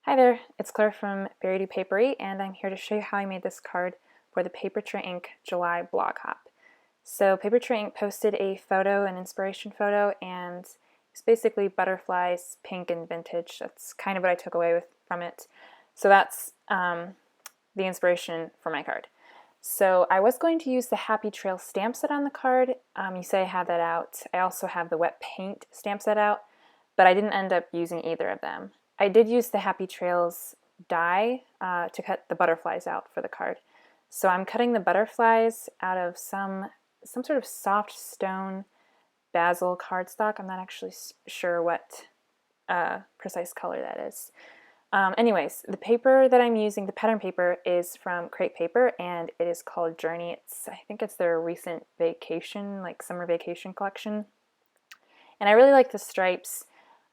Hi there, it's Claire from Papertrey, and I'm here to show you how I made this card for the Papertrey Inc. July blog hop. So Papertrey Inc. posted a photo, an inspiration photo, and it's basically butterflies, pink and vintage. That's kind of what I took away from it. So that's the inspiration for my card. So I was going to use the Happy Trail stamp set on the card. You say I have that out. I also have the wet paint stamp set out, but I didn't end up using either of them. I did use the Happy Trails die to cut the butterflies out for the card. So I'm cutting the butterflies out of some sort of soft stone basil cardstock. I'm not actually sure what precise color that is. Anyways, the paper that I'm using, the pattern paper, is from Create Paper, and it is called Journey. I think it's their recent vacation, like summer vacation collection. And I really like the stripes.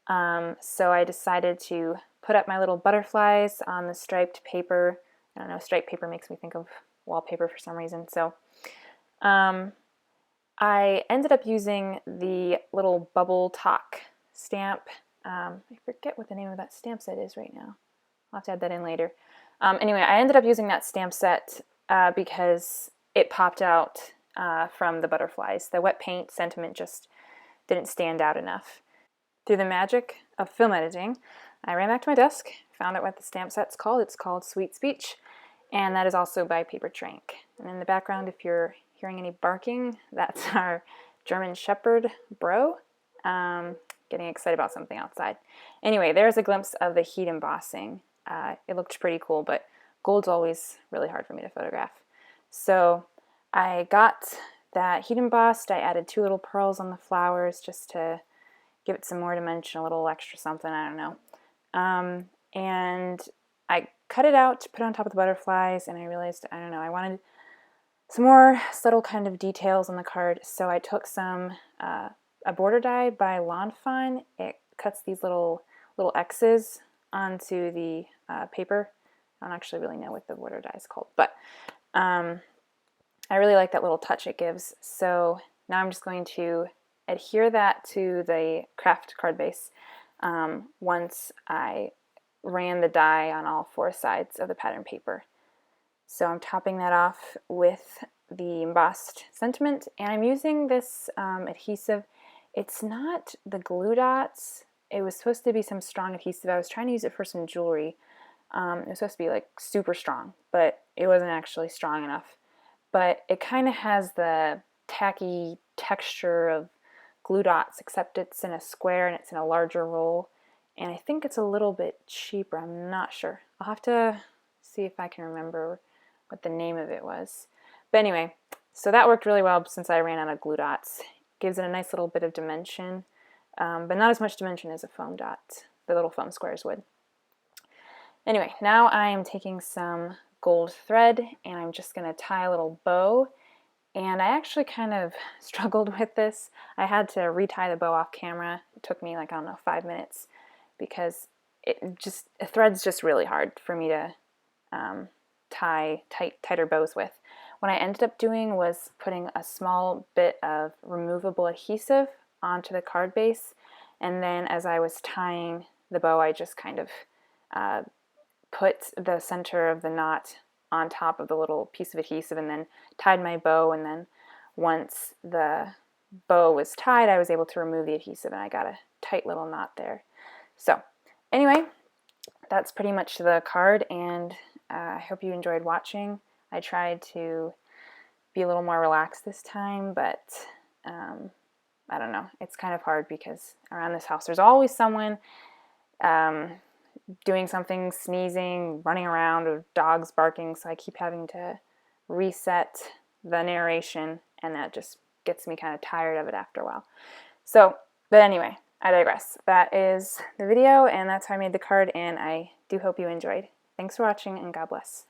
So I decided to put up my little butterflies on the striped paper. I don't know, striped paper makes me think of wallpaper for some reason. So I ended up using the little bubble talk stamp. I forget what the name of that stamp set is right now. I'll have to add that in later. Anyway, I ended up using that stamp set because it popped out from the butterflies. The wet paint sentiment just didn't stand out enough. Through the magic of film editing, I ran back to my desk, found out what the stamp set's called. It's called Sweet Speech, and that is also by Papertrey. And in the background, if you're hearing any barking, that's our German Shepherd bro, getting excited about something outside. Anyway, there's a glimpse of the heat embossing. It looked pretty cool, but gold's always really hard for me to photograph. So I got that heat embossed. I added 2 little pearls on the flowers just to give it some more dimension, a little extra something, I don't know. And I cut it out to put on top of the butterflies, and I realized, I don't know, I wanted some more subtle kind of details on the card, so I took some, a border die by Lawn Fawn. It cuts these little X's onto the paper. I don't actually really know what the border die is called, but I really like that little touch it gives. So now I'm just going to adhere that to the craft card base once I ran the die on all 4 sides of the pattern paper. So I'm topping that off with the embossed sentiment, and I'm using this adhesive. It's not the glue dots. It was supposed to be some strong adhesive. I was trying to use it for some jewelry. It was supposed to be like super strong, but it wasn't actually strong enough. But it kind of has the tacky texture of glue dots, except it's in a square and it's in a larger roll, and I think it's a little bit cheaper. I'm not sure. I'll have to see if I can remember what the name of it was. But anyway, so that worked really well since I ran out of glue dots. Gives it a nice little bit of dimension, but not as much dimension as a foam dot, the little foam squares would. Anyway, now I am taking some gold thread and I'm just going to tie a little bow. And I actually kind of struggled with this. I had to retie the bow off camera. It took me like, I don't know, 5 minutes because the thread's just really hard for me to tie tighter bows with. What I ended up doing was putting a small bit of removable adhesive onto the card base, and then as I was tying the bow, I just kind of put the center of the knot on top of the little piece of adhesive and then tied my bow, and then once the bow was tied, I was able to remove the adhesive and I got a tight little knot there. So anyway, that's pretty much the card, and I hope you enjoyed watching. I tried to be a little more relaxed this time, but I don't know, it's kind of hard because around this house there's always someone doing something, sneezing, running around, or dogs barking, so I keep having to reset the narration, and that just gets me kind of tired of it after a while. So, but anyway, I digress. That is the video, and that's how I made the card, and I do hope you enjoyed. Thanks for watching, and God bless.